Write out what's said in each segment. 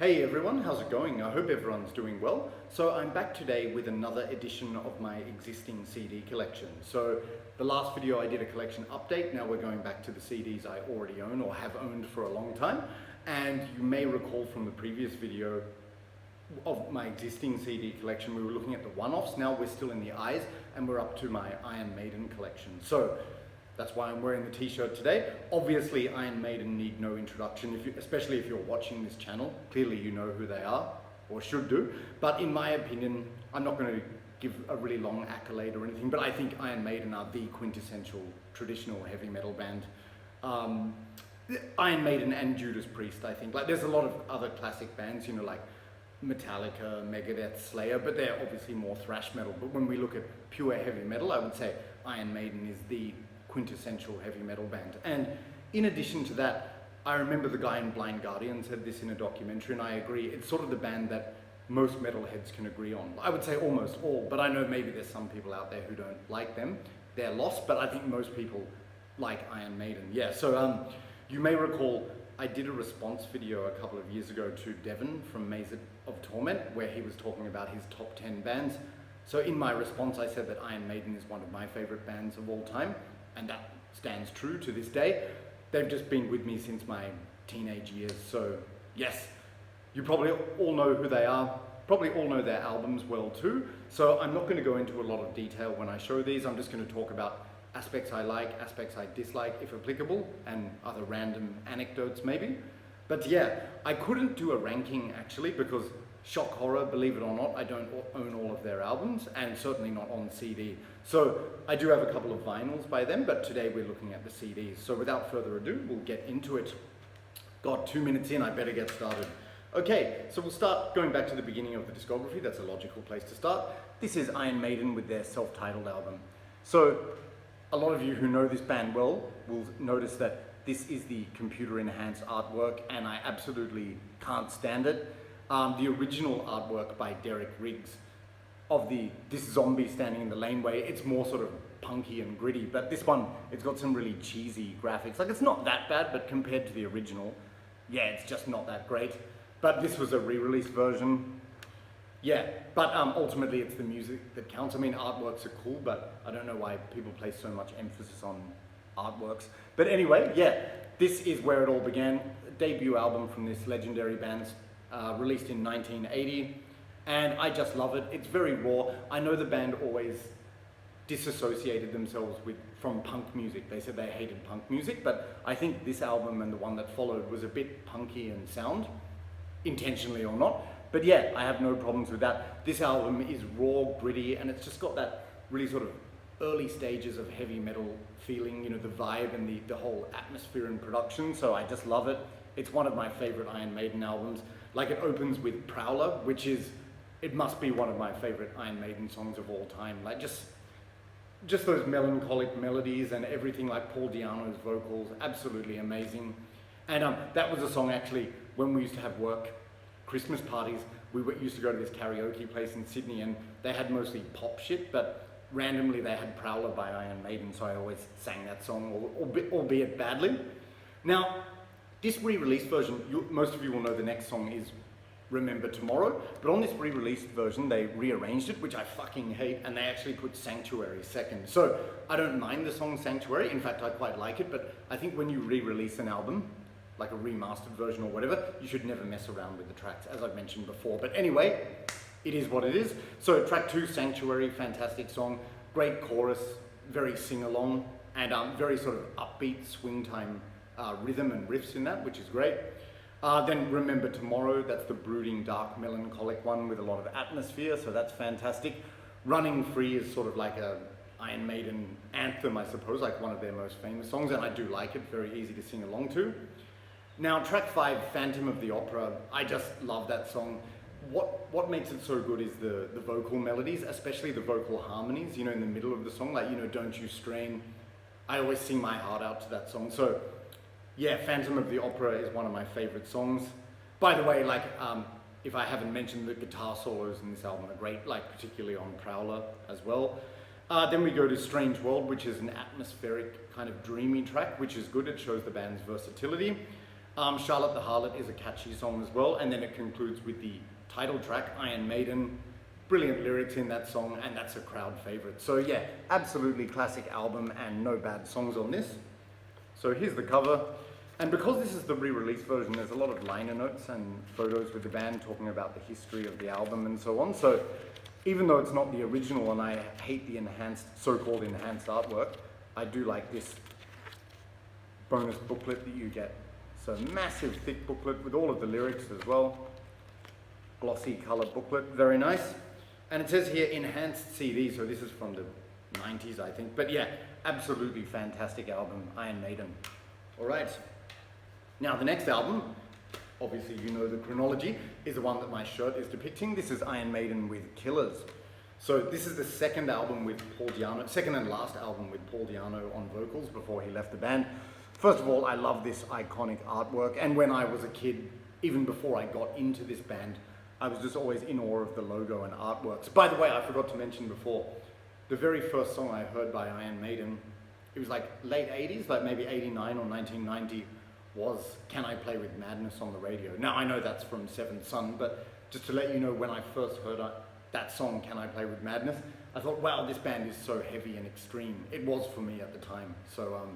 Hey everyone, how's it going? I hope everyone's doing well. So I'm back today with another edition of my existing CD collection. So the last video I did a collection update, now we're going back to the CDs I already own or have owned for a long time. And you may recall from the previous video of my existing CD collection, we were looking at the one-offs. Now we're still in the eyes and we're up to my Iron Maiden collection. So that's why I'm wearing the t-shirt today. Obviously, Iron Maiden need no introduction, especially if you're watching this channel. Clearly you know who they are, or should do. But in my opinion, I'm not going to give a really long accolade or anything, but I think Iron Maiden are the quintessential traditional heavy metal band. Iron Maiden and Judas Priest, I think. Like, there's a lot of other classic bands, you know, like Metallica, Megadeth, Slayer, but they're obviously more thrash metal. But when we look at pure heavy metal, I would say Iron Maiden is the quintessential heavy metal band. And in addition to that, I remember the guy in Blind Guardian said this in a documentary, and I agree, it's sort of the band that most metalheads can agree on. I would say almost all, but I know maybe there's some people out there who don't like them. They're lost, but I think most people like Iron Maiden. Yeah, so you may recall I did a response video a couple of years ago to Devon from Maze of Torment, where he was talking about his top 10 bands. So in my response, I said that Iron Maiden is one of my favorite bands of all time, and that stands true to this day. They've just been with me since my teenage years, so yes, you probably all know who they are, probably all know their albums well too, so I'm not going to go into a lot of detail when I show these. I'm just going to talk about aspects I like, aspects I dislike if applicable, and other random anecdotes maybe. But yeah, I couldn't do a ranking actually because shock horror, believe it or not, I don't own all of their albums, and certainly not on CD. So I do have a couple of vinyls by them, but today we're looking at the CDs. So without further ado, we'll get into it. God, 2 minutes in, I better get started. Okay, so we'll start going back to the beginning of the discography. That's a logical place to start. This is Iron Maiden with their self-titled album. So a lot of you who know this band well will notice that this is the computer-enhanced artwork, and I absolutely can't stand it. The original artwork by Derek Riggs of this zombie standing in the laneway, it's more sort of punky and gritty, but this one, it's got some really cheesy graphics. Like, it's not that bad, but compared to the original, yeah, it's just not that great. But this was a re-released version. Yeah, but ultimately it's the music that counts. I mean, artworks are cool, but I don't know why people place so much emphasis on artworks. But anyway, yeah, this is where it all began. Debut album from this legendary band, released in 1980, and I just love it. It's very raw. I know the band always disassociated themselves from punk music. They said they hated punk music, but I think this album and the one that followed was a bit punky in sound, intentionally or not. But yeah, I have no problems with that. This album is raw, gritty, and it's just got that really sort of early stages of heavy metal feeling, you know, the vibe and the whole atmosphere and production, so I just love it. It's one of my favorite Iron Maiden albums. Like, it opens with Prowler, which is, it must be one of my favorite Iron Maiden songs of all time. Like, just those melancholic melodies and everything, like Paul Di'Anno's vocals, absolutely amazing. And that was a song actually, when we used to have work Christmas parties, we used to go to this karaoke place in Sydney, and they had mostly pop shit, but randomly they had Prowler by Iron Maiden, so I always sang that song, albeit badly. Now, this re-released version, most of you will know the next song is Remember Tomorrow, but on this re-released version they rearranged it, which I fucking hate, and they actually put Sanctuary second. So I don't mind the song Sanctuary, in fact I quite like it, but I think when you re-release an album, like a remastered version or whatever, you should never mess around with the tracks, as I've mentioned before. But anyway, it is what it is. So track 2, Sanctuary, fantastic song, great chorus, very sing-along, and very sort of upbeat swing time rhythm and riffs in that, which is great. Then Remember Tomorrow, that's the brooding, dark, melancholic one with a lot of atmosphere, so that's fantastic. Running Free is sort of like a Iron Maiden anthem, I suppose, like one of their most famous songs, and I do like it, very easy to sing along to. Now, track 5, Phantom of the Opera, I just love that song. What makes it so good is the vocal melodies, especially the vocal harmonies, you know, in the middle of the song, like, you know, Don't You Strain. I always sing my heart out to that song. So yeah, Phantom of the Opera is one of my favorite songs. By the way, like, if I haven't mentioned, the guitar solos in this album are great, like particularly on Prowler as well. Then we go to Strange World, which is an atmospheric kind of dreamy track, which is good. It shows the band's versatility. Charlotte the Harlot is a catchy song as well, and then it concludes with the title track, Iron Maiden. Brilliant lyrics in that song, and that's a crowd favorite. So yeah, absolutely classic album and no bad songs on this. So here's the cover. And because this is the re-release version, there's a lot of liner notes and photos with the band talking about the history of the album and so on. So even though it's not the original and I hate the so-called enhanced artwork, I do like this bonus booklet that you get. So massive thick booklet with all of the lyrics as well. Glossy color booklet, very nice. And it says here enhanced CD, so this is from the 90s I think. But yeah, absolutely fantastic album, Iron Maiden. All right. Now the next album, obviously you know the chronology, is the one that my shirt is depicting. This is Iron Maiden with Killers. So this is the second album with Paul Di'Anno, second and last album with Paul Di'Anno on vocals before he left the band. First of all, I love this iconic artwork, and when I was a kid, even before I got into this band, I was just always in awe of the logo and artworks. By the way, I forgot to mention before, the very first song I heard by Iron Maiden, it was like late 80s, like maybe 89 or 1990, was Can I Play With Madness on the radio. Now I know that's from Seventh Son, but just to let you know, when I first heard that song, Can I Play With Madness, I thought, wow, this band is so heavy and extreme. It was for me at the time. So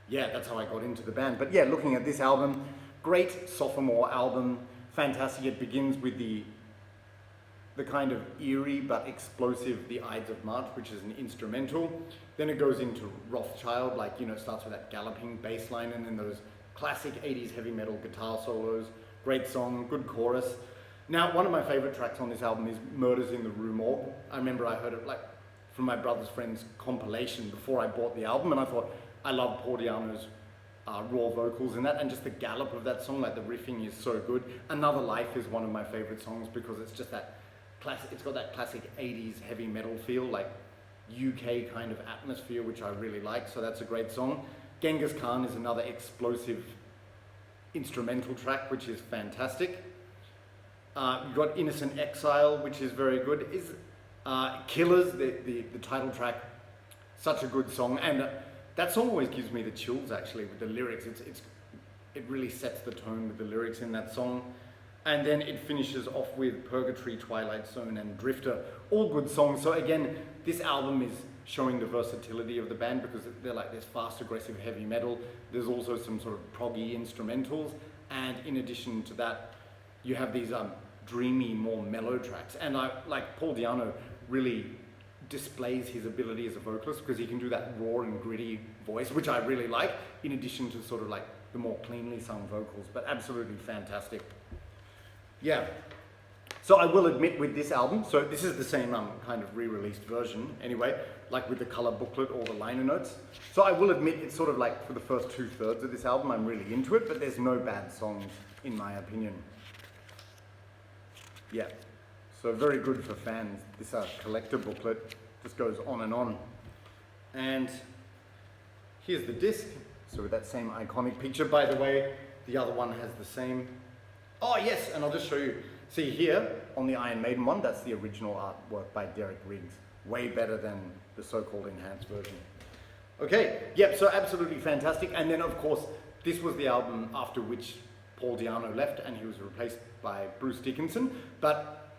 yeah, that's how I got into the band. But yeah, looking at this album, great sophomore album, fantastic. It begins with the kind of eerie but explosive The Ides of March, which is an instrumental. Then it goes into Rothschild, like, you know, starts with that galloping bass line and then those classic 80s heavy metal guitar solos. Great song, good chorus. Now, one of my favorite tracks on this album is Murders in the Rue Morgue. I remember I heard it like from my brother's friend's compilation before I bought the album, and I thought, I love Paul Di'Anno's raw vocals in that, and just the gallop of that song, like the riffing is so good. Another Life is one of my favorite songs because it's just that classic, it's got that classic 80s heavy metal feel, like UK kind of atmosphere, which I really like, so that's a great song. Genghis Khan is another explosive instrumental track, which is fantastic. You've got Innocent Exile, which is very good. Killers, the title track, such a good song, and that song always gives me the chills actually with the lyrics. It really sets the tone with the lyrics in that song. And then it finishes off with Purgatory, Twilight Zone and Drifter, all good songs. So again, this album is showing the versatility of the band because they're like this fast, aggressive heavy metal. There's also some sort of proggy instrumentals. And in addition to that, you have these dreamy, more mellow tracks. And like Paul Di'Anno really displays his ability as a vocalist because he can do that raw and gritty voice, which I really like, in addition to sort of like the more cleanly sung vocals, but absolutely fantastic. Yeah. So I will admit with this album, so this is the same kind of re-released version anyway, like with the color booklet, all the liner notes. So I will admit it's sort of like for the first 2/3 of this album, I'm really into it, but there's no bad songs in my opinion. Yeah, so very good for fans. This collector booklet just goes on and on. And here's the disc. So with that same iconic picture, by the way, the other one has the same. Oh yes, and I'll just show you. See here, on the Iron Maiden one, that's the original artwork by Derek Riggs. Way better than the so-called enhanced version. Okay, yep, so absolutely fantastic. And then of course, this was the album after which Paul Di'Anno left and he was replaced by Bruce Dickinson. But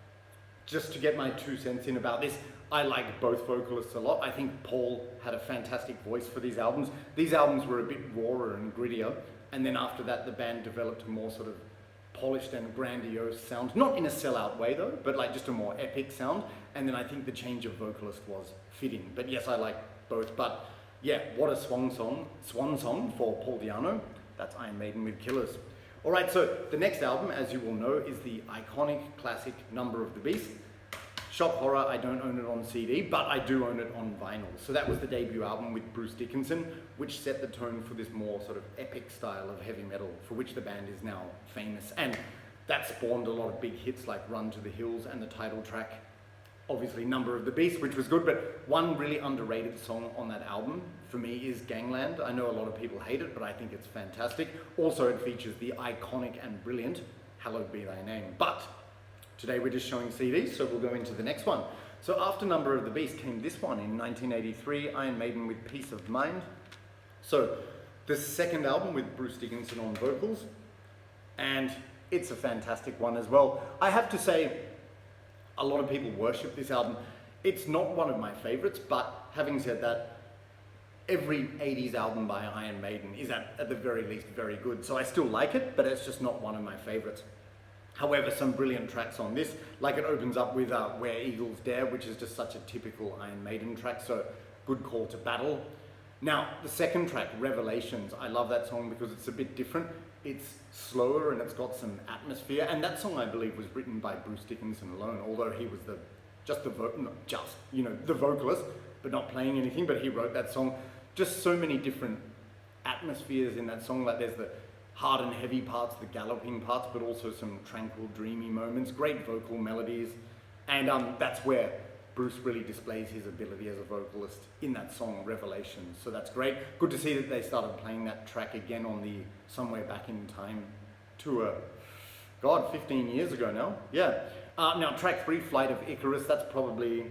just to get my 2 cents in about this, I like both vocalists a lot. I think Paul had a fantastic voice for these albums. These albums were a bit rawer and grittier. And then after that, the band developed a more sort of polished and grandiose sound, not in a sellout way though, but like just a more epic sound. And then I think the change of vocalist was fitting. But yes, I like both. But yeah, what a swan song for Paul Di'Anno. That's Iron Maiden with Killers. All right, so the next album, as you will know, is the iconic classic Number of the Beast. Shock horror, I don't own it on CD, but I do own it on vinyl. So that was the debut album with Bruce Dickinson, which set the tone for this more sort of epic style of heavy metal, for which the band is now famous. And that spawned a lot of big hits like Run to the Hills and the title track, obviously Number of the Beast, which was good, but one really underrated song on that album for me is Gangland. I know a lot of people hate it, but I think it's fantastic. Also, it features the iconic and brilliant Hallowed Be Thy Name. But today we're just showing CDs, so we'll go into the next one. So after Number of the Beast came this one in 1983, Iron Maiden with Peace of Mind. So the second album with Bruce Dickinson on vocals. and it's a fantastic one as well. I have to say, a lot of people worship this album. It's not one of my favorites, but having said that, every 80s album by Iron Maiden is at the very least very good. So I still like it, but it's just not one of my favorites. However, some brilliant tracks on this, like it opens up with Where Eagles Dare, which is just such a typical Iron Maiden track, so good call to battle. Now, the second track, Revelations, I love that song because it's a bit different. It's slower and it's got some atmosphere, and that song I believe was written by Bruce Dickinson alone, although he was the vocalist, but not playing anything, but he wrote that song. Just so many different atmospheres in that song, like there's the hard and heavy parts, the galloping parts, but also some tranquil, dreamy moments, great vocal melodies, and that's where Bruce really displays his ability as a vocalist in that song, Revelations. So that's great. Good to see that they started playing that track again on the Somewhere Back in Time tour. God, 15 years ago now. Yeah. Now, track 3, Flight of Icarus, that's probably,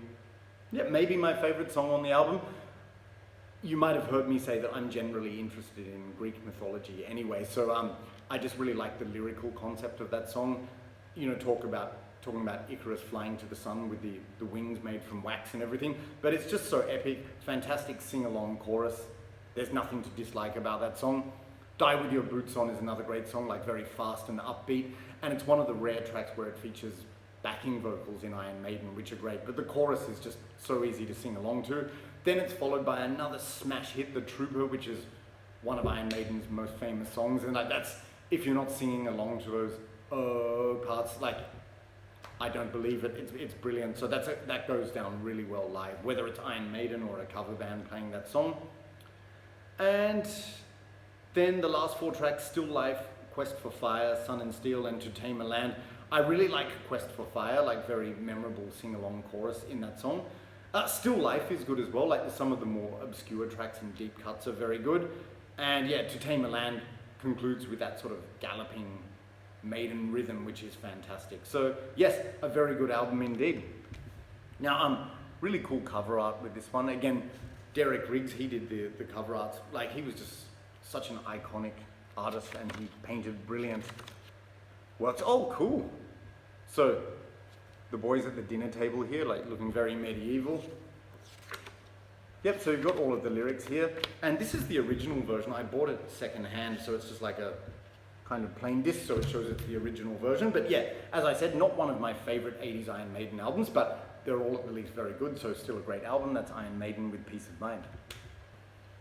maybe my favorite song on the album. You might have heard me say that I'm generally interested in Greek mythology anyway, so I just really like the lyrical concept of that song. You know, talking about Icarus flying to the sun with the wings made from wax and everything, but it's just so epic, fantastic sing-along chorus. There's nothing to dislike about that song. Die With Your Boots On is another great song, like very fast and upbeat, and it's one of the rare tracks where it features backing vocals in Iron Maiden, which are great, but the chorus is just so easy to sing along to. Then it's followed by another smash hit, The Trooper, which is one of Iron Maiden's most famous songs, and like that's, if you're not singing along to those parts, like, I don't believe it, it's brilliant. So that goes down really well live, whether it's Iron Maiden or a cover band playing that song. And then the last 4 tracks, Still Life, Quest for Fire, Sun and Steel, and To Tame a Land. I really like Quest for Fire, like very memorable sing-along chorus in that song. Still Life is good as well, like some of the more obscure tracks and deep cuts are very good. And yeah, To Tame a Land concludes with that sort of galloping Maiden rhythm, which is fantastic. So yes, a very good album indeed. Now, really cool cover art with this one. Again, Derek Riggs, he did the cover art. Like, he was just such an iconic artist, and he painted brilliant works. Oh, cool. So the boys at the dinner table here, like looking very medieval. Yep, so you've got all of the lyrics here. And this is the original version. I bought it secondhand, so it's just like a kind of plain disc, so it shows it's the original version. But yeah, as I said, not one of my favorite 80s Iron Maiden albums, but they're all at the least very good, so still a great album. That's Iron Maiden with Peace of Mind.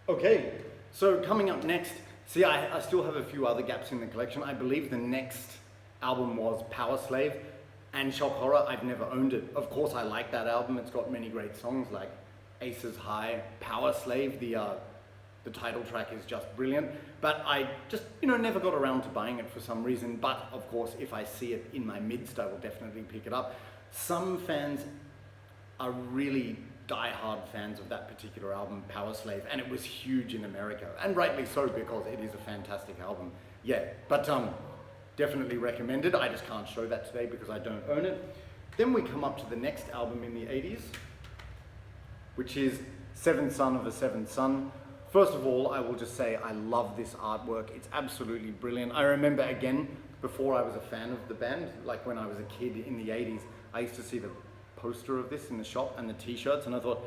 Okay, so coming up next, see, I still have a few other gaps in the collection. I believe the next album was Power Slave, and shock horror, I've never owned it. Of course, I like that album. It's got many great songs like Aces High, Power Slave, the title track is just brilliant, but I just, never got around to buying it for some reason. But of course, if I see it in my midst, I will definitely pick it up. Some fans are really die-hard fans of that particular album, Power Slave, and it was huge in America, and rightly so, because it is a fantastic album. Yeah, but definitely recommended. I just can't show that today because I don't own it. Then we come up to the next album in the 80s, which is Seventh Son of a Seventh Son. First of all, I will just say I love this artwork. It's absolutely brilliant. I remember, again, before I was a fan of the band, like when I was a kid in the 80s, I used to see the poster of this in the shop and the t-shirts, and I thought,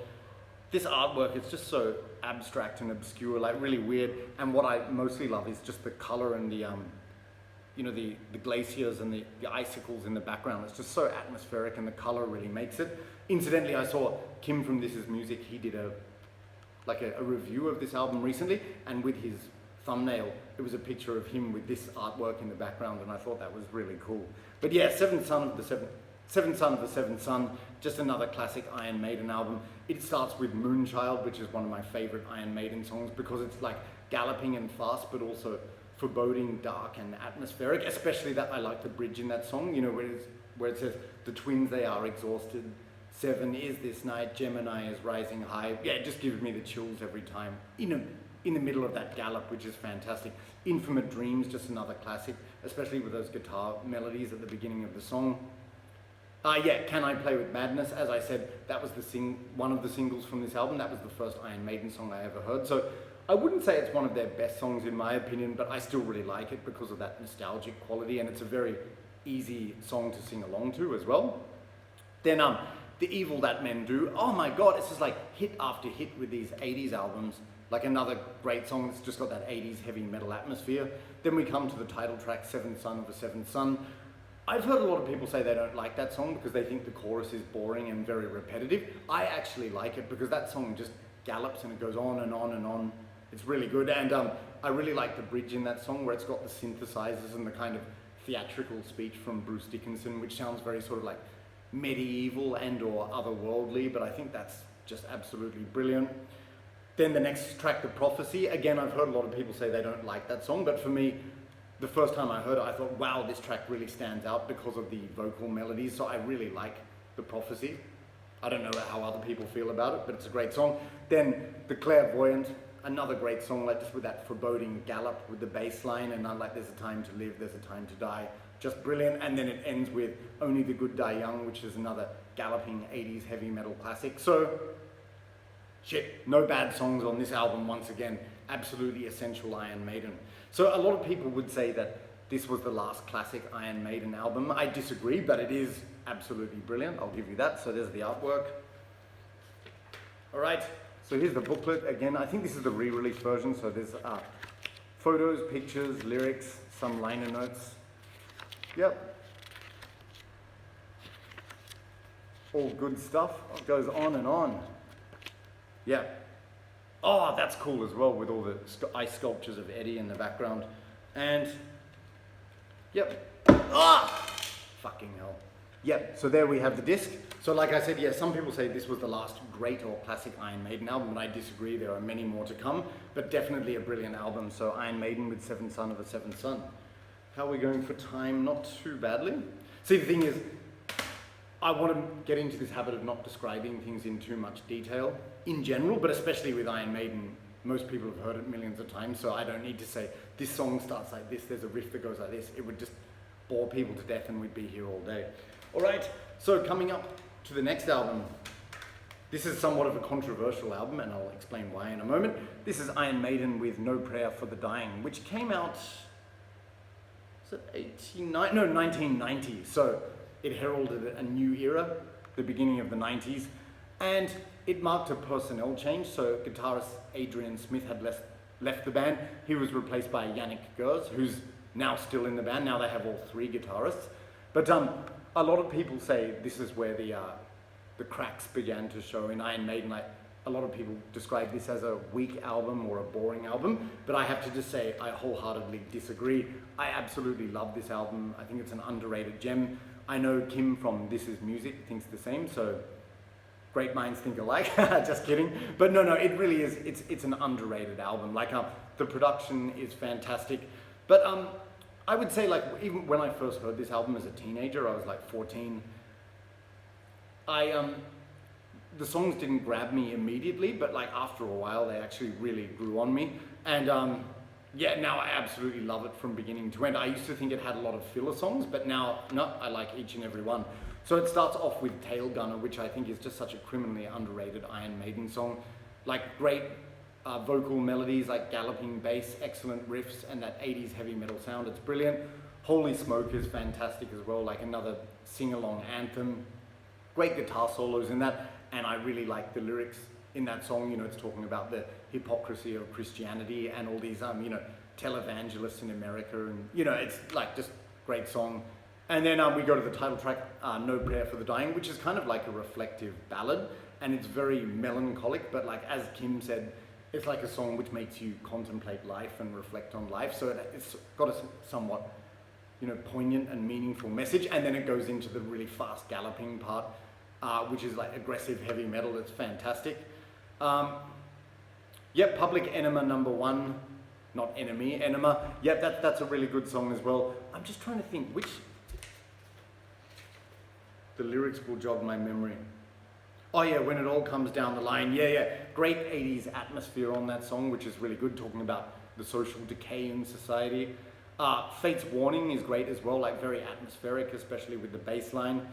this artwork is just so abstract and obscure, like really weird. And what I mostly love is just the color and the the glaciers and the icicles in the background. It's just so atmospheric, and the color really makes it. Incidentally, I saw Kim from This Is Music, he did a review of this album recently, and with his thumbnail, it was a picture of him with this artwork in the background, and I thought that was really cool. But yeah, Seventh Son of the Seventh Son, just another classic Iron Maiden album. It starts with Moonchild, which is one of my favorite Iron Maiden songs, because it's like galloping and fast, but also foreboding, dark and atmospheric. Especially that, I like the bridge in that song, where it says, the twins, they are exhausted. 7 is this night, Gemini is rising high. Yeah, it just gives me the chills every time. In the middle of that gallop, which is fantastic. Infinite Dreams, just another classic, especially with those guitar melodies at the beginning of the song. Yeah, Can I Play With Madness? As I said, that was one of the singles from this album. That was the first Iron Maiden song I ever heard. So I wouldn't say it's one of their best songs in my opinion, but I still really like it because of that nostalgic quality, and it's a very easy song to sing along to as well. Then The Evil That Men Do. Oh my god, it's just like hit after hit with these 80s albums. Like another great song that's just got that 80s heavy metal atmosphere. Then we come to the title track, Seventh Son of a Seventh Son. I've heard a lot of people say they don't like that song because they think the chorus is boring and very repetitive. I actually like it because that song just gallops and it goes on and on and on. It's really good, and I really like the bridge in that song where it's got the synthesizers and the kind of theatrical speech from Bruce Dickinson, which sounds very sort of like medieval and or otherworldly, but I think that's just absolutely brilliant. Then the next track, The Prophecy. Again, I've heard a lot of people say they don't like that song, but for me, the first time I heard it, I thought, wow, this track really stands out because of the vocal melodies, so I really like The Prophecy. I don't know how other people feel about it, but it's a great song. Then The Clairvoyant, another great song, like just with that foreboding gallop with the bass line, and like there's a time to live, there's a time to die. Just brilliant. And then it ends with Only the Good Die Young, which is another galloping 80s heavy metal classic. So, shit, no bad songs on this album once again. Absolutely essential Iron Maiden. So a lot of people would say that this was the last classic Iron Maiden album. I disagree, but it is absolutely brilliant. I'll give you that. So there's the artwork. All right, so here's the booklet. Again, I think this is the re-release version. So there's photos, pictures, lyrics, some liner notes. Yep. All good stuff. It goes on and on. Yeah. Oh, that's cool as well with all the ice sculptures of Eddie in the background. And, yep. Ah! Fucking hell. Yep, so there we have the disc. So like I said, yeah, some people say this was the last great or classic Iron Maiden album, and I disagree. There are many more to come, but definitely a brilliant album. So Iron Maiden with Seventh Son of a Seventh Son. How are we going for time? Not too badly. See, the thing is, I want to get into this habit of not describing things in too much detail in general, but especially with Iron Maiden. Most people have heard it millions of times, so I don't need to say, this song starts like this, there's a riff that goes like this. It would just bore people to death and we'd be here all day. All right, so coming up to the next album. This is somewhat of a controversial album, and I'll explain why in a moment. This is Iron Maiden with No Prayer for the Dying, which came out, is it 89? No, 1990. So it heralded a new era, the beginning of the 90s, and it marked a personnel change. So guitarist Adrian Smith had left the band. He was replaced by Yannick Gers, who's now still in the band. Now they have all three guitarists. But a lot of people say this is where the cracks began to show in Iron Maiden. Like, a lot of people describe this as a weak album or a boring album, but I have to just say I wholeheartedly disagree. I absolutely love this album. I think it's an underrated gem. I know Kim from This Is Music thinks the same, so great minds think alike. Just kidding. But no, it really is. It's an underrated album. Like, the production is fantastic. But I would say, like, even when I first heard this album as a teenager, I was like 14. The songs didn't grab me immediately, but like after a while, they actually really grew on me. And yeah, now I absolutely love it from beginning to end. I used to think it had a lot of filler songs, but now, no, I like each and every one. So it starts off with Tail Gunner, which I think is just such a criminally underrated Iron Maiden song. Like, great vocal melodies, like galloping bass, excellent riffs, and that 80s heavy metal sound. It's brilliant. Holy Smoke is fantastic as well, like another sing-along anthem. Great guitar solos in that, and I really like the lyrics in that song. You know, it's talking about the hypocrisy of Christianity and all these, you know, televangelists in America, and, you know, it's like just great song. And then we go to the title track, No Prayer for the Dying, which is kind of like a reflective ballad, and it's very melancholic, but like, as Kim said, it's like a song which makes you contemplate life and reflect on life. So it's got a somewhat, you know, poignant and meaningful message. And then it goes into the really fast galloping part, which is like aggressive heavy metal. It's fantastic. Yep, Public Enema #1, not Enemy, Enema. Yep, that's a really good song as well. I'm just trying to think which, the lyrics will jog my memory. Oh yeah, When It All Comes Down the Line. Yeah. Great 80s atmosphere on that song, which is really good, talking about the social decay in society. Fate's Warning is great as well, like very atmospheric, especially with the bass line.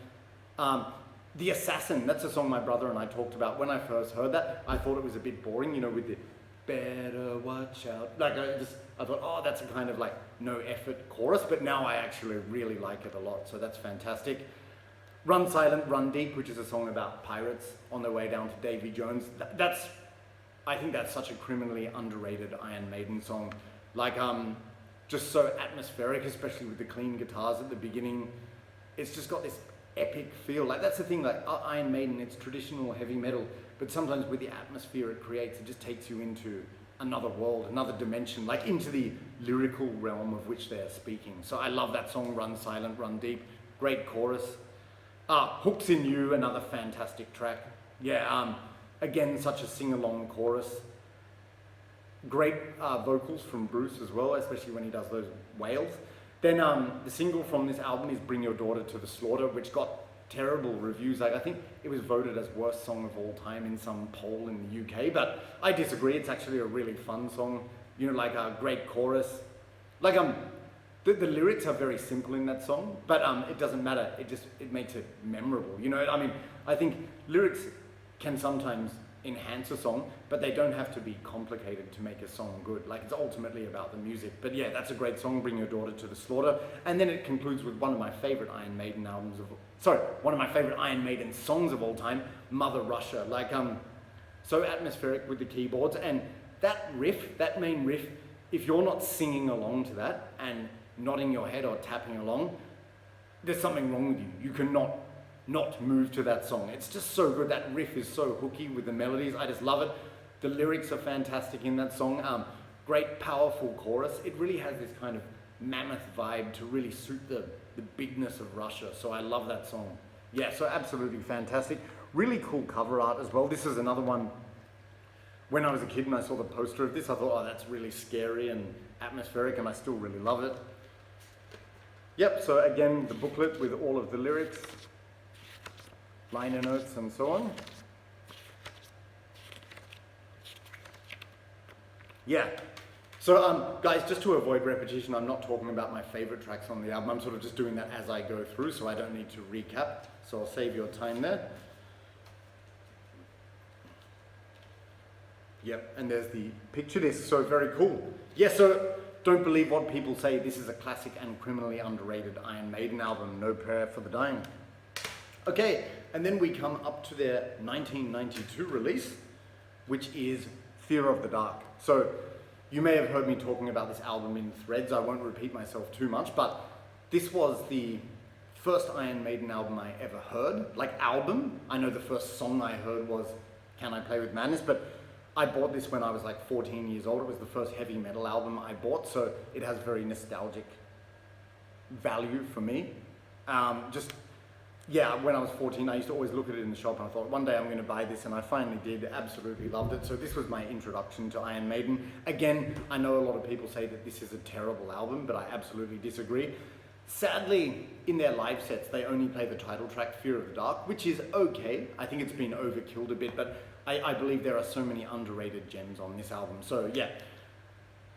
The Assassin, that's a song my brother and I talked about. When I first heard that, I thought it was a bit boring, you know, with the better watch out. Like I thought, oh, that's a kind of like no effort chorus, but now I actually really like it a lot. So that's fantastic. Run Silent, Run Deep, which is a song about pirates on their way down to Davy Jones. I think that's such a criminally underrated Iron Maiden song. Like, just so atmospheric, especially with the clean guitars at the beginning. It's just got this epic feel. Like, that's the thing, like Iron Maiden, it's traditional heavy metal, but sometimes with the atmosphere it creates, it just takes you into another world, another dimension, like into the lyrical realm of which they're speaking. So I love that song, Run Silent, Run Deep. Great chorus. Hooks in You, another fantastic track. Yeah, again, such a sing-along chorus. Great vocals from Bruce as well, especially when he does those wails. Then the single from this album is Bring Your Daughter to the Slaughter, which got terrible reviews. Like, I think it was voted as worst song of all time in some poll in the UK, but I disagree. It's actually a really fun song. You know, like a great chorus. Like, the lyrics are very simple in that song, but it doesn't matter. It makes it memorable. You know, I mean, I think lyrics can sometimes enhance a song, but they don't have to be complicated to make a song good. Like, it's ultimately about the music. But yeah, that's a great song, Bring Your Daughter to the Slaughter. And then it concludes with one of my favorite Iron Maiden songs of all time, Mother Russia. Like, so atmospheric with the keyboards, and that riff, that main riff, if you're not singing along to that and nodding your head or tapping along, there's something wrong with you. You cannot not move to that song. It's just so good. That riff is so hooky with the melodies. I just love it. The lyrics are fantastic in that song. Great, powerful chorus. It really has this kind of mammoth vibe to really suit the bigness of Russia. So I love that song. Yeah, so absolutely fantastic. Really cool cover art as well. This is another one. When I was a kid and I saw the poster of this, I thought, oh, that's really scary and atmospheric, and I still really love it. Yep, so again, the booklet with all of the lyrics, liner notes and so on. Yeah, so guys, just to avoid repetition, I'm not talking about my favorite tracks on the album. I'm sort of just doing that as I go through, so I don't need to recap. So I'll save your time there. Yep, and there's the picture disc, so very cool. Yeah, so don't believe what people say. This is a classic and criminally underrated Iron Maiden album, No Prayer for the Dying. Okay, and then we come up to their 1992 release, which is Fear of the Dark. So you may have heard me talking about this album in threads. I won't repeat myself too much, but this was the first Iron Maiden album I ever heard. Like, album. I know the first song I heard was Can I Play With Madness, but I bought this when I was like 14 years old. It was the first heavy metal album I bought, so it has very nostalgic value for me. Yeah, when I was 14, I used to always look at it in the shop and I thought, one day I'm going to buy this, and I finally did. Absolutely loved it. So this was my introduction to Iron Maiden. Again, I know a lot of people say that this is a terrible album, but I absolutely disagree. Sadly, in their live sets, they only play the title track, Fear of the Dark, which is okay. I think it's been overkilled a bit, but I believe there are so many underrated gems on this album. So yeah,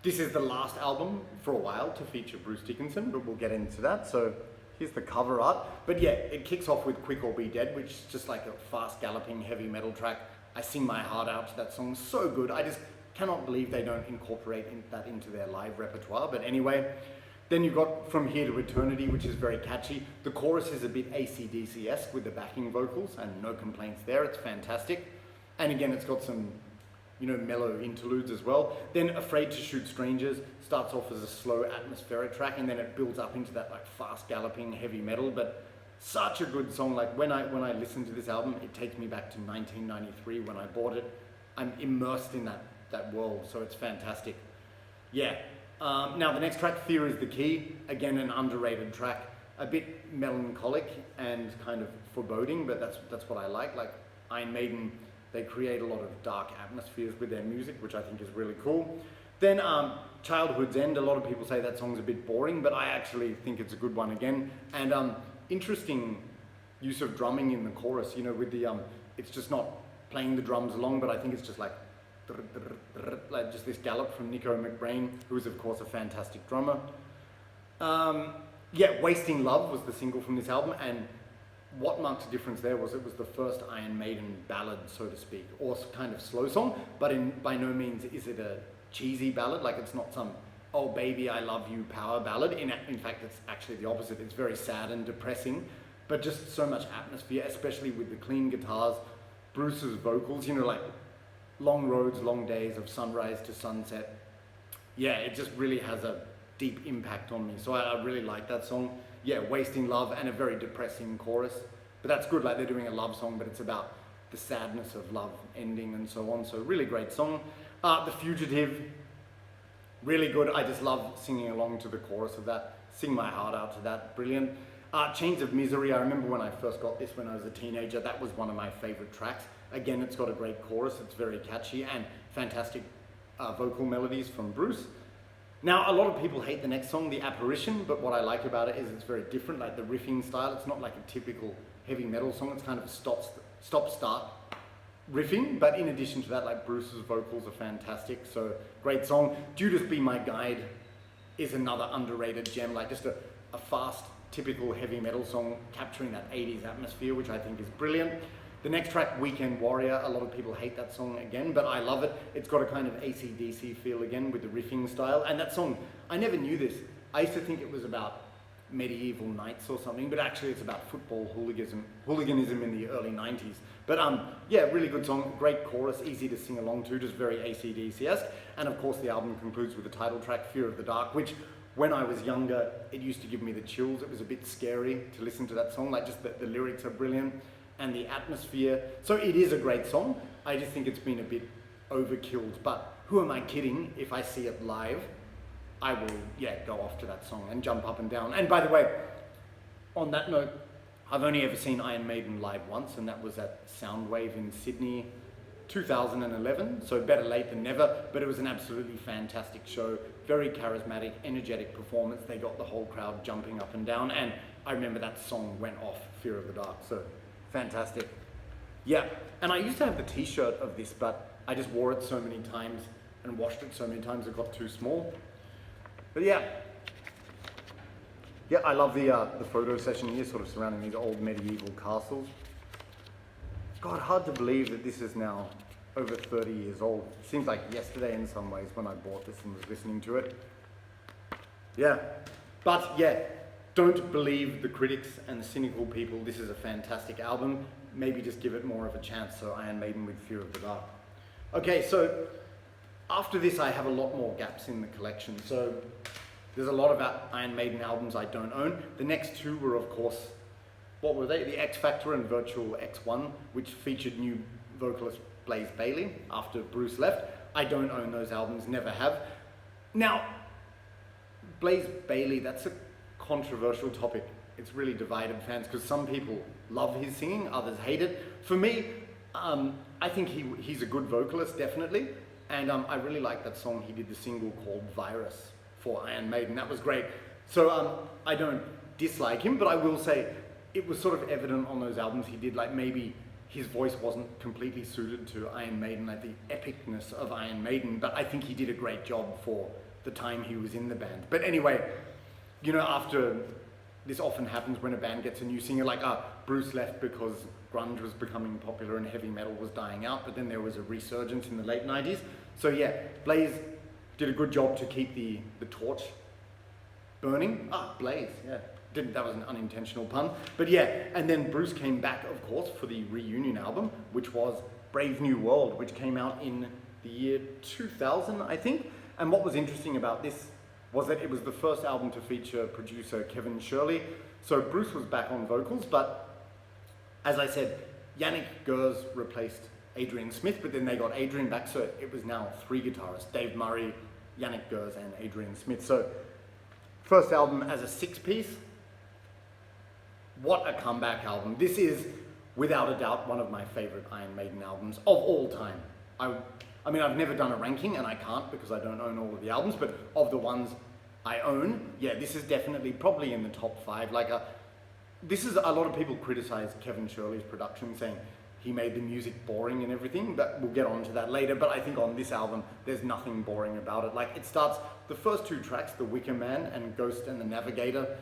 this is the last album for a while to feature Bruce Dickinson, but we'll get into that. So here's the cover art. But yeah, it kicks off with Quick or Be Dead, which is just like a fast galloping heavy metal track. I sing my heart out to that song. So good. I just cannot believe they don't incorporate that into their live repertoire. But anyway, then you've got From Here to Eternity, which is very catchy. The chorus is a bit AC/DC-esque with the backing vocals, and no complaints there. It's fantastic. And again, it's got some, you know, mellow interludes as well. Then Afraid to Shoot Strangers starts off as a slow atmospheric track, and then it builds up into that like fast galloping heavy metal. But such a good song. Like, when I listen to this album, it takes me back to 1993 when I bought it. I'm immersed in that world, so it's fantastic. Yeah. Now the next track, Fear is the Key. Again, an underrated track. A bit melancholic and kind of foreboding, but that's what I like. Like, Iron Maiden, they create a lot of dark atmospheres with their music, which I think is really cool. Then Childhood's End, a lot of people say that song's a bit boring, but I actually think it's a good one again. And interesting use of drumming in the chorus, you know, with the, it's just not playing the drums along, but I think it's just like just this gallop from Nico McBrain, who is of course a fantastic drummer. Yeah, Wasting Love was the single from this album, and what marked a difference there was it was the first Iron Maiden ballad, so to speak, or kind of slow song, but by no means is it a cheesy ballad. Like, it's not some, oh baby I love you power ballad. In fact, it's actually the opposite. It's very sad and depressing, but just so much atmosphere, especially with the clean guitars, Bruce's vocals, you know, like long roads, long days of sunrise to sunset. Yeah, it just really has a deep impact on me. So I really like that song. Yeah, Wasting Love, and a very depressing chorus. But that's good, like they're doing a love song, but it's about the sadness of love ending and so on. So really great song. The Fugitive, really good. I just love singing along to the chorus of that. Sing my heart out to that, brilliant. Chains of Misery, I remember when I first got this when I was a teenager, that was one of my favorite tracks. Again, it's got a great chorus, it's very catchy, and fantastic vocal melodies from Bruce. Now, a lot of people hate the next song, The Apparition, but what I like about it is it's very different, like the riffing style. It's not like a typical heavy metal song, it's kind of a stop-start riffing, but in addition to that, like Bruce's vocals are fantastic, so great song. Judas Be My Guide is another underrated gem, like just a fast, typical heavy metal song capturing that 80s atmosphere, which I think is brilliant. The next track, Weekend Warrior, a lot of people hate that song again, but I love it. It's got a kind of AC/DC feel again with the riffing style. And that song, I never knew this. I used to think it was about medieval knights or something, but actually it's about football hooliganism in the early 90s. But yeah, really good song, great chorus, easy to sing along to, just very AC/DC-esque. And of course the album concludes with the title track, Fear of the Dark, which when I was younger, it used to give me the chills. It was a bit scary to listen to that song, like just the lyrics are brilliant. And the atmosphere. So it is a great song. I just think it's been a bit overkilled, but who am I kidding? If I see it live, I will, yeah, go off to that song and jump up and down. And by the way, on that note, I've only ever seen Iron Maiden live once, and that was at Soundwave in Sydney, 2011, so better late than never, but it was an absolutely fantastic show, very charismatic, energetic performance. They got the whole crowd jumping up and down, and I remember that song went off, Fear of the Dark, so fantastic. Yeah, and I used to have the t-shirt of this, but I just wore it so many times and washed it so many times it got too small. But yeah, I love the photo session here, sort of surrounding these old medieval castles. God, hard to believe that this is now over 30 years old. Seems like yesterday in some ways when I bought this and was listening to it. Yeah, but yeah, don't believe the critics and the cynical people. This is a fantastic album. Maybe just give it more of a chance. So Iron Maiden with Fear of the Dark. Okay, so after this I have a lot more gaps in the collection. So there's a lot of Iron Maiden albums I don't own. The next two were, of course, what were they? The X Factor and Virtual X1, which featured new vocalist Blaze Bayley after Bruce left. I don't own those albums, never have. Now, Blaze Bayley, that's a controversial topic. It's really divided fans because some people love his singing, others hate it. For me, I think he's a good vocalist, definitely. And I really like that song he did, the single called Virus for Iron Maiden. That was great. So I don't dislike him, but I will say it was sort of evident on those albums he did, like maybe his voice wasn't completely suited to Iron Maiden, like the epicness of Iron Maiden, but I think he did a great job for the time he was in the band. But anyway, you know, after this often happens when a band gets a new singer, like Bruce left because grunge was becoming popular and heavy metal was dying out, but then there was a resurgence in the late 90s. So yeah, Blaze did a good job to keep the torch burning. Blaze, yeah. That was an unintentional pun. But yeah, and then Bruce came back, of course, for the reunion album, which was Brave New World, which came out in the year 2000, I think. And what was interesting about this was that it was the first album to feature producer Kevin Shirley. So Bruce was back on vocals, but as I said, Yannick Gers replaced Adrian Smith, but then they got Adrian back, so it was now 3 guitarists, Dave Murray, Yannick Gers, and Adrian Smith. So first album as a 6-piece. What a comeback album. This is, without a doubt, one of my favorite Iron Maiden albums of all time. I mean, I've never done a ranking, and I can't because I don't own all of the albums, but of the ones I own, yeah, this is definitely probably in the top 5. Like, this is, a lot of people criticize Kevin Shirley's production, saying he made the music boring and everything, but we'll get on to that later. But I think on this album, there's nothing boring about it. Like, it starts, the first 2 tracks, The Wicker Man and Ghost and the Navigator,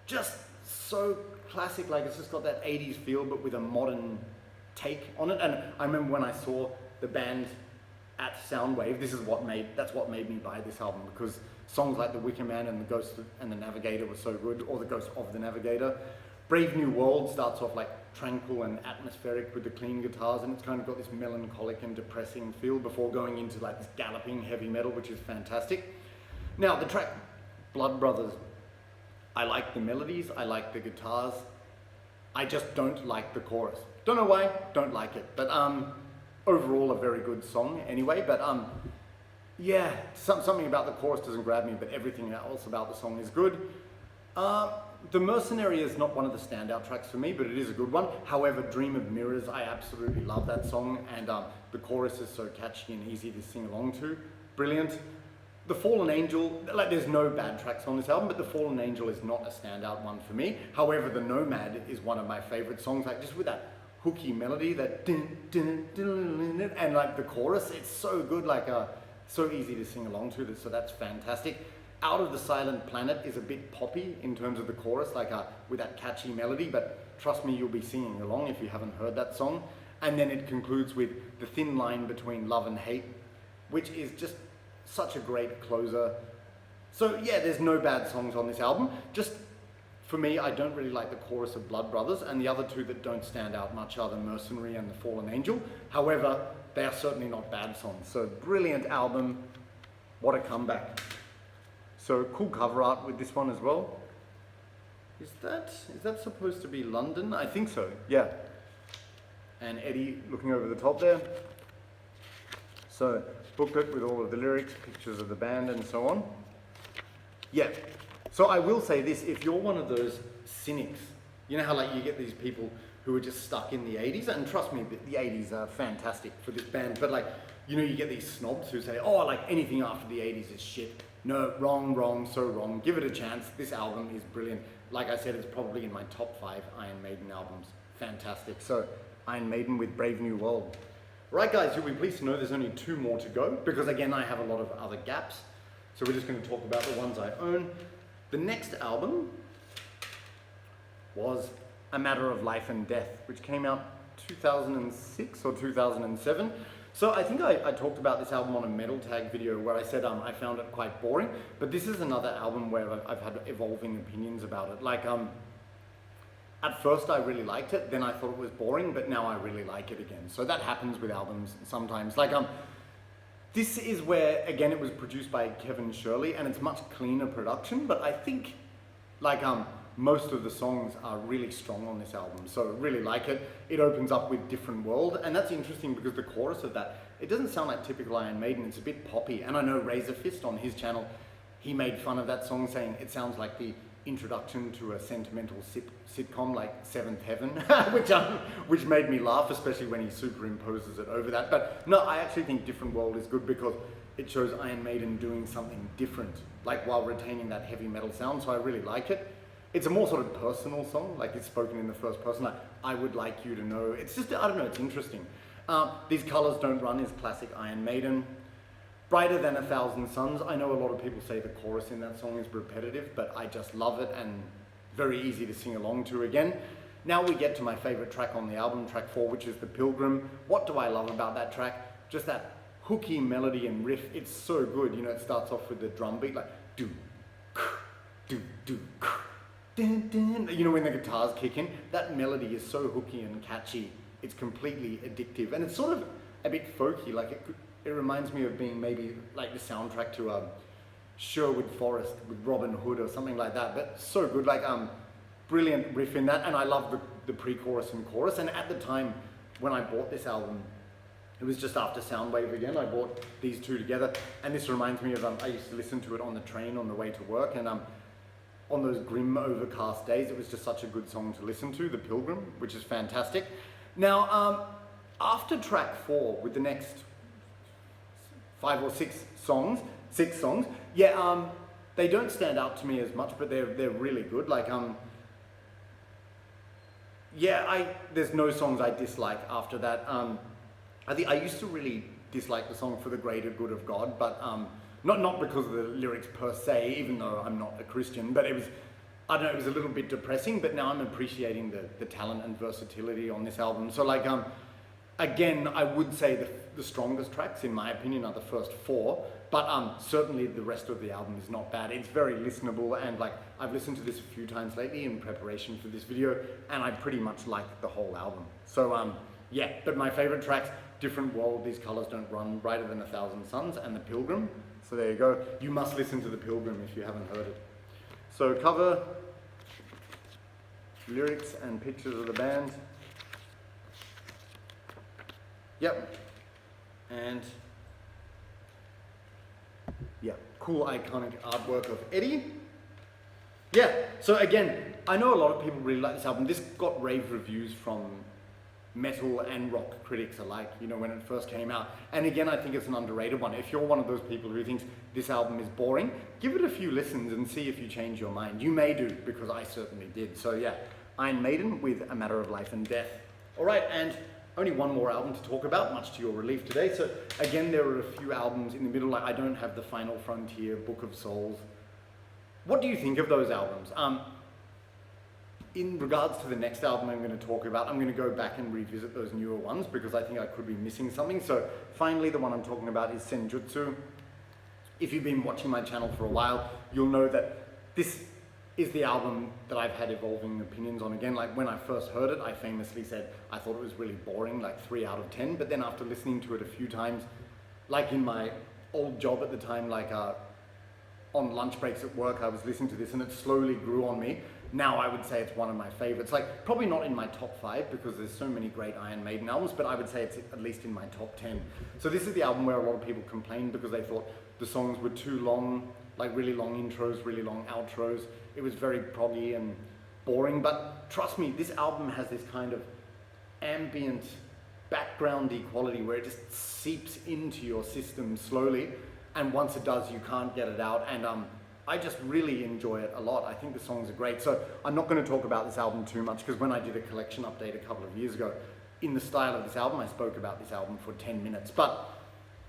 just so classic, like it's just got that 80s feel, but with a modern take on it. And I remember when I saw the band at Soundwave, that's what made me buy this album, because songs like The Wicker Man and The Ghost and the Navigator were so good, or The Ghost of the Navigator. Brave New World starts off like tranquil and atmospheric with the clean guitars, and it's kind of got this melancholic and depressing feel before going into like this galloping heavy metal, which is fantastic. Now the track Blood Brothers, I like the melodies, I like the guitars, I just don't like the chorus. Don't know why, don't like it, but overall a very good song anyway, but yeah, something about the chorus doesn't grab me, but everything else about the song is good. The Mercenary is not one of the standout tracks for me, but it is a good one. However, Dream of Mirrors, I absolutely love that song, and the chorus is so catchy and easy to sing along to. Brilliant. The Fallen Angel, like there's no bad tracks on this album, but The Fallen Angel is not a standout one for me. However, The Nomad is one of my favorite songs, like just with that hooky melody, that dun, dun, dun, dun, and like the chorus, it's so good, like so easy to sing along to, so that's fantastic. Out of the Silent Planet is a bit poppy in terms of the chorus, like with that catchy melody, but trust me, you'll be singing along if you haven't heard that song. And then it concludes with The Thin Line Between Love and Hate, which is just such a great closer. So yeah, there's no bad songs on this album. Just for me, I don't really like the chorus of Blood Brothers, and the other two that don't stand out much are The Mercenary and The Fallen Angel. However, they are certainly not bad songs. So brilliant album, what a comeback. So cool cover art with this one as well. Is that supposed to be London? I think so, yeah. And Eddie looking over the top there. So booklet with all of the lyrics, pictures of the band and so on. Yeah, so I will say this, if you're one of those cynics, you know how like you get these people who are just stuck in the 80s, and trust me, the 80s are fantastic for this band, but like, you know, you get these snobs who say, oh, like anything after the 80s is shit. No, wrong, so wrong. Give it a chance. This album is brilliant. Like I said, it's probably in my top 5 Iron Maiden albums. Fantastic. So, Iron Maiden with Brave New World. Right guys, you'll be pleased to know there's only 2 more to go, because again, I have a lot of other gaps. So we're just going to talk about the ones I own. The next album was A Matter of Life and Death, which came out 2006 or 2007. So I think I talked about this album on a Metal Tag video where I said I found it quite boring, but this is another album where I've had evolving opinions about it. Like at first I really liked it, then I thought it was boring, but now I really like it again. So that happens with albums sometimes. Like this is where, again, it was produced by Kevin Shirley, and it's much cleaner production, but I think like most of the songs are really strong on this album, so really like it. It opens up with Different World, and that's interesting because the chorus of that, it doesn't sound like typical Iron Maiden, it's a bit poppy, and I know Razor Fist on his channel, he made fun of that song saying it sounds like the introduction to a sentimental sitcom like Seventh Heaven, which made me laugh, especially when he superimposes it over that. But no, I actually think Different World is good because it shows Iron Maiden doing something different, like while retaining that heavy metal sound, so I really like it. It's a more sort of personal song, like it's spoken in the first person, like, I would like you to know. It's just, I don't know, it's interesting. These Colors Don't Run is classic Iron Maiden. Brighter Than a Thousand Suns, I know a lot of people say the chorus in that song is repetitive, but I just love it and very easy to sing along to again. Now we get to my favorite track on the album, track 4, which is The Pilgrim. What do I love about that track? Just that hooky melody and riff, it's so good. You know, it starts off with the drum beat, like, do, do, do, dun, dun. You know, when the guitars kick in, that melody is so hooky and catchy, it's completely addictive. And it's sort of a bit folky, like it reminds me of being maybe like the soundtrack to Sherwood Forest with Robin Hood or something like that, but so good, like brilliant riff in that, and I love the pre-chorus and chorus. And at the time when I bought this album, it was just after Soundwave again, I bought these two together, and this reminds me of, I used to listen to it on the train on the way to work, and on those grim overcast days, it was just such a good song to listen to, The Pilgrim, which is fantastic. Now, after track 4, with the next 5 or 6 songs, yeah, they don't stand out to me as much, but they're really good. Like, yeah, there's no songs I dislike after that. I used to really dislike the song For the Greater Good of God, but not because of the lyrics per se, even though I'm not a Christian, but it was, I don't know, it was a little bit depressing, but now I'm appreciating the talent and versatility on this album. So like, again, I would say the strongest tracks, in my opinion, are the first 4, but certainly the rest of the album is not bad. It's very listenable, and like, I've listened to this a few times lately in preparation for this video, and I pretty much like the whole album. So yeah, but my favorite tracks, Different World, These Colors Don't Run, Brighter Than a Thousand Suns, and The Pilgrim. So there you go. You must listen to The Pilgrim if you haven't heard it. So cover, lyrics and pictures of the band. Yep. And yeah, cool iconic artwork of Eddie. Yeah, so again, I know a lot of people really like this album. This got rave reviews from metal and rock critics alike, you know, when it first came out. And again, I think it's an underrated one. If you're one of those people who thinks this album is boring, give it a few listens and see if you change your mind. You may do, because I certainly did. So yeah, Iron Maiden with A Matter of Life and Death. All right, and only one more album to talk about, much to your relief today. So again, there are a few albums in the middle. Like, I don't have The Final Frontier, Book of Souls. What do you think of those albums? In regards to the next album I'm going to talk about, I'm going to go back and revisit those newer ones because I think I could be missing something. So finally, the one I'm talking about is Senjutsu. If you've been watching my channel for a while, you'll know that this is the album that I've had evolving opinions on. Again, like when I first heard it, I famously said I thought it was really boring, like 3 out of 10. But then after listening to it a few times, like in my old job at the time, like on lunch breaks at work, I was listening to this and it slowly grew on me. Now I would say it's one of my favorites. Like, probably not in my top 5 because there's so many great Iron Maiden albums, but I would say it's at least in my top 10. So this is the album where a lot of people complained because they thought the songs were too long, like really long intros, really long outros. It was very proggy and boring, but trust me, this album has this kind of ambient backgroundy quality where it just seeps into your system slowly, and once it does, you can't get it out. And I just really enjoy it a lot. I think the songs are great. So I'm not going to talk about this album too much because when I did a collection update a couple of years ago, in the style of this album, I spoke about this album for 10 minutes. But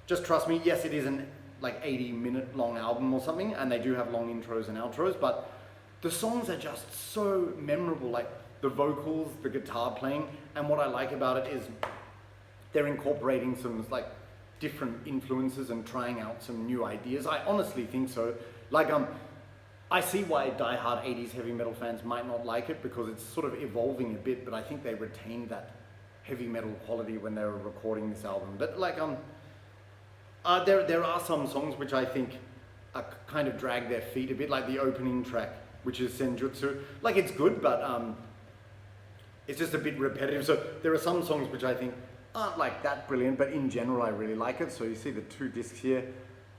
just trust me, yes, it is an like 80-minute long album or something, and they do have long intros and outros, but the songs are just so memorable, like the vocals, the guitar playing, and what I like about it is they're incorporating some like different influences and trying out some new ideas. I honestly think so. Like, I see why die-hard 80s heavy metal fans might not like it because it's sort of evolving a bit, but I think they retained that heavy metal quality when they were recording this album. But like, there are some songs which I think kind of drag their feet a bit, like the opening track, which is Senjutsu. Like, it's good, but it's just a bit repetitive. So there are some songs which I think aren't like that brilliant, but in general I really like it. So you see the 2 discs here.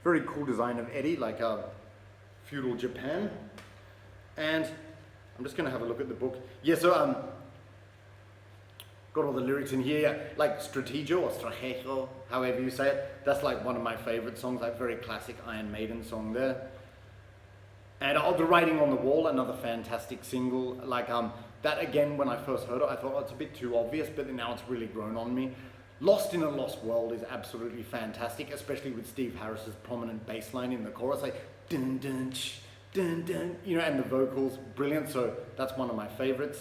Very cool design of Eddie, like feudal Japan. And I'm just going to have a look at the book. Yeah, so got all the lyrics in here. Yeah, like Strategio or Stratejo, however you say it. That's like one of my favorite songs, like very classic Iron Maiden song there. And The Writing on the Wall, another fantastic single. Like that again, when I first heard it, I thought, oh, it's a bit too obvious, but now it's really grown on me. Lost in a Lost World is absolutely fantastic, especially with Steve Harris's prominent bass line in the chorus, like dun dun sh, dun dun, you know, and the vocals, brilliant. So that's one of my favorites.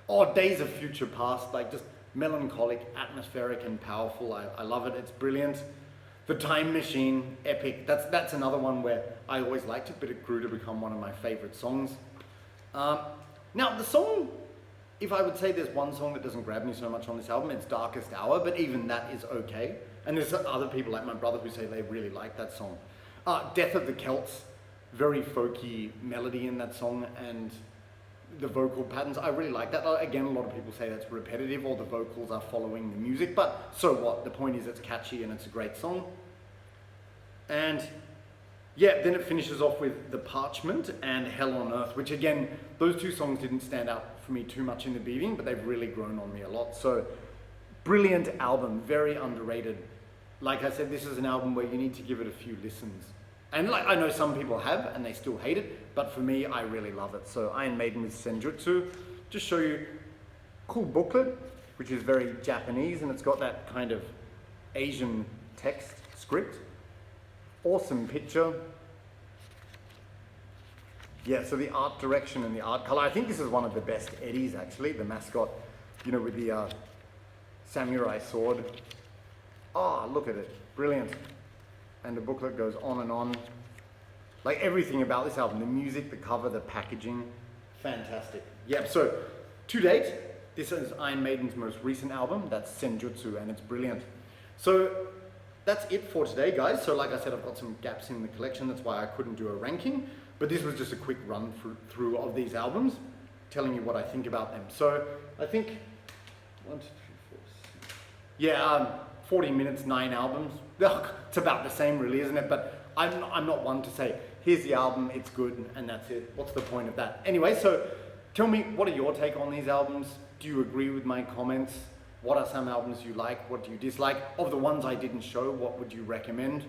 Oh, Days of Future Past, like just melancholic, atmospheric, and powerful. I love it. It's brilliant. The Time Machine, epic. That's another one where I always liked it, but it grew to become one of my favorite songs. Now the song, if I would say there's one song that doesn't grab me so much on this album, it's Darkest Hour, but even that is okay. And there's other people like my brother who say they really like that song. Death of the Celts, very folky melody in that song, and the vocal patterns, I really like that. Again, a lot of people say that's repetitive or the vocals are following the music, but so what? The point is it's catchy and it's a great song. And yeah, then it finishes off with The Parchment and Hell on Earth, which again, those 2 songs didn't stand out for me too much in the beginning, but they've really grown on me a lot. So, brilliant album, very underrated. Like I said, this is an album where you need to give it a few listens. And like, I know some people have and they still hate it, but for me, I really love it. So Iron Maiden with Senjutsu. Just show you cool booklet, which is very Japanese, and it's got that kind of Asian text script. Awesome picture. Yeah, so the art direction and the art color, I think this is one of the best Eddies actually, the mascot, you know, with the samurai sword. Oh, look at it, brilliant. And the booklet goes on and on. Like everything about this album, the music, the cover, the packaging, fantastic. Yep, so to date, this is Iron Maiden's most recent album, that's Senjutsu, and it's brilliant. So that's it for today, guys. So like I said, I've got some gaps in the collection, that's why I couldn't do a ranking, but this was just a quick run through of these albums, telling you what I think about them. So I think, 1, 2, 3, 4, 6. Yeah, 40 minutes, 9 albums. It's about the same really, isn't it? But I'm not one to say, here's the album, it's good, and that's it. What's the point of that? Anyway, so tell me, what are your take on these albums? Do you agree with my comments? What are some albums you like? What do you dislike? Of the ones I didn't show, what would you recommend?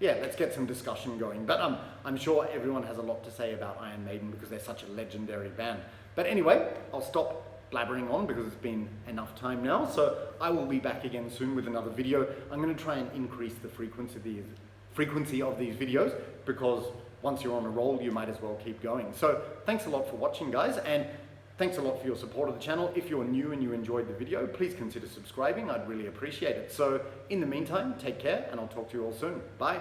Yeah, let's get some discussion going. But I'm sure everyone has a lot to say about Iron Maiden because they're such a legendary band. But anyway, I'll stop blabbering on because it's been enough time now. So I will be back again soon with another video. I'm going to try and increase the frequency of these videos because once you're on a roll, you might as well keep going. So thanks a lot for watching, guys, and thanks a lot for your support of the channel. If you're new and you enjoyed the video, please consider subscribing. I'd really appreciate it. So in the meantime, take care and I'll talk to you all soon. Bye.